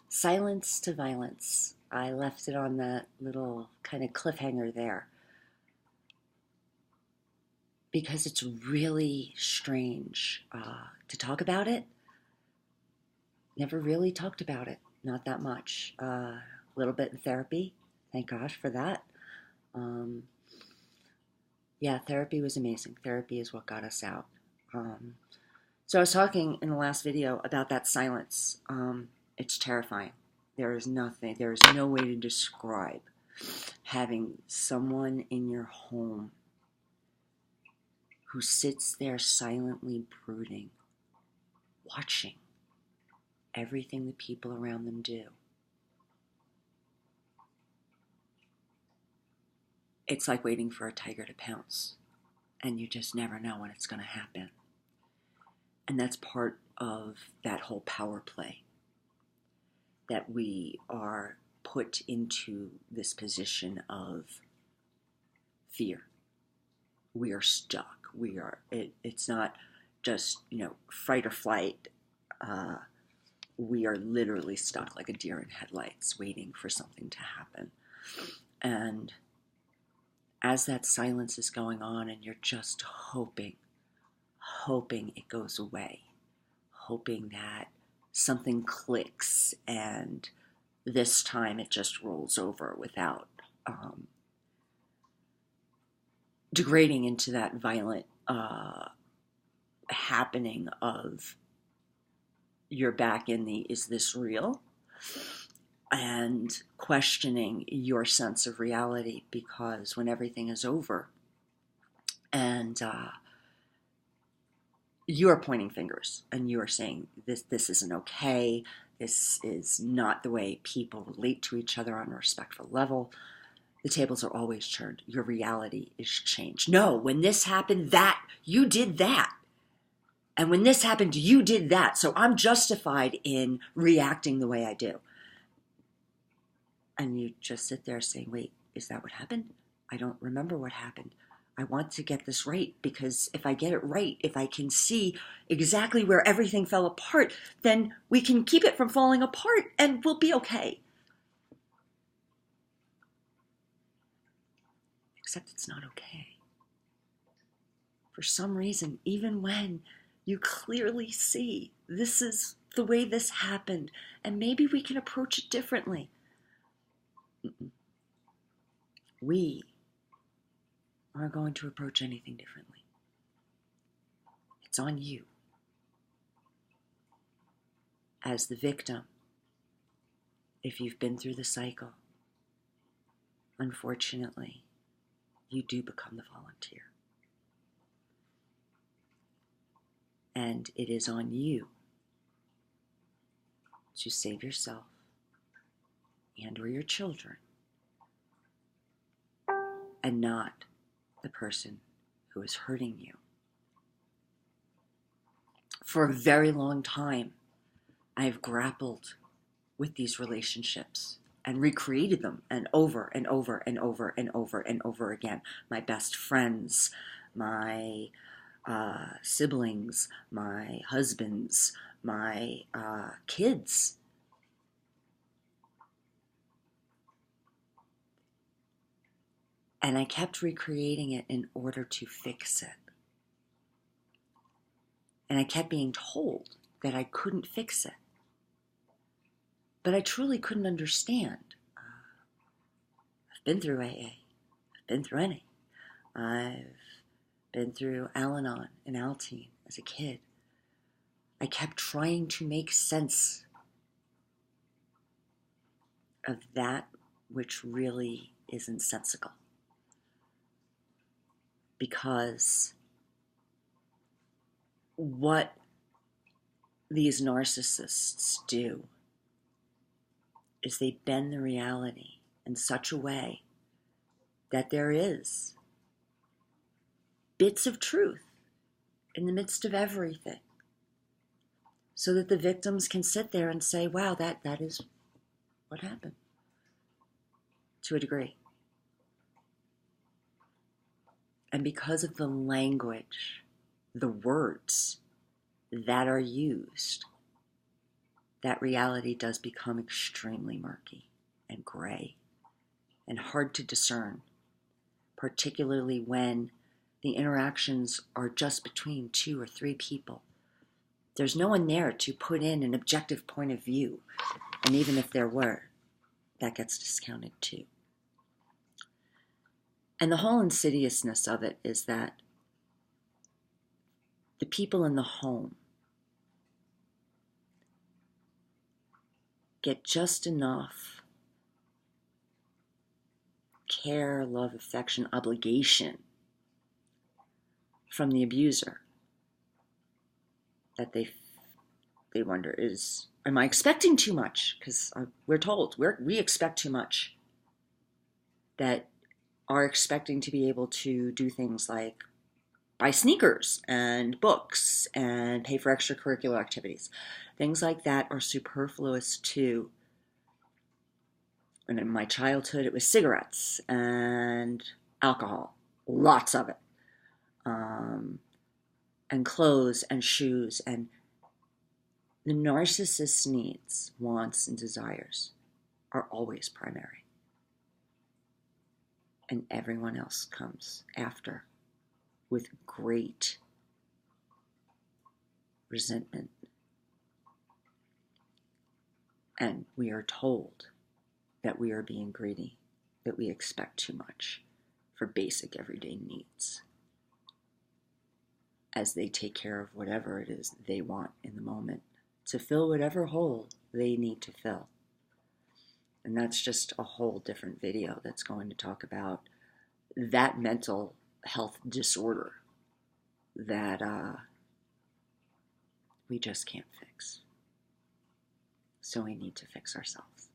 Silence to violence. I left it on that little kind of cliffhanger there because it's really strange to talk about it. Never really talked about it, not that much. A little bit in therapy, thank gosh for that. Um, yeah, therapy was amazing. Therapy is what got us out. So I was talking in the last video about that silence. It's terrifying. There is no way to describe having someone in your home who sits there silently brooding, watching everything the people around them do. It's like waiting for a tiger to pounce, and you just never know when it's going to happen. And that's part of that whole power play, that we are put into this position of fear. We are stuck. It's not just, fight or flight. We are literally stuck like a deer in headlights waiting for something to happen. And as that silence is going on and you're just hoping it goes away, hoping that something clicks and this time it just rolls over without degrading into that violent happening of you're back in the is this real, and questioning your sense of reality, because when everything is over and you are pointing fingers and you are saying this isn't okay, this is not the way people relate to each other on a respectful level, the tables are always turned. Your reality is changed. No, when this happened, that you did that. And when this happened, you did that. So I'm justified in reacting the way I do. And you just sit there saying, wait, is that what happened? I don't remember what happened. I want to get this right, because if I get it right, if I can see exactly where everything fell apart, then we can keep it from falling apart and we'll be okay. Except it's not okay. For some reason, even when you clearly see this is the way this happened, and maybe we can approach it differently. We aren't going to approach anything differently. It's on you. As the victim, if you've been through the cycle, unfortunately, you do become the volunteer. And it is on you to save yourself and or your children, and not the person who is hurting you. For a very long time, I've grappled with these relationships and recreated them, and over and over and over and over and over again. My best friends, my siblings, my husbands, my kids. And I kept recreating it in order to fix it. And I kept being told that I couldn't fix it. But I truly couldn't understand. I've been through AA. I've been through NA. I've been through Al-Anon and Alateen as a kid. I kept trying to make sense of that which really is nonsensical. Because what these narcissists do is they bend the reality in such a way that there is bits of truth in the midst of everything, so that the victims can sit there and say, wow, that is what happened, to a degree. And because of the language, the words that are used, that reality does become extremely murky and gray and hard to discern, particularly when the interactions are just between 2 or 3 people. There's no one there to put in an objective point of view, and even if there were, that gets discounted too. And the whole insidiousness of it is that the people in the home get just enough care, love, affection, obligation from the abuser that they wonder, am I expecting too much? Because we're told we expect too much, that are expecting to be able to do things like buy sneakers and books and pay for extracurricular activities. Things like that are superfluous too. And in my childhood, it was cigarettes and alcohol, lots of it, and clothes and shoes. And the narcissist's needs, wants, and desires are always primary. And everyone else comes after with great resentment. And we are told that we are being greedy, that we expect too much for basic everyday needs, as they take care of whatever it is they want in the moment to fill whatever hole they need to fill. And that's just a whole different video that's going to talk about that mental health disorder that we just can't fix. So we need to fix ourselves.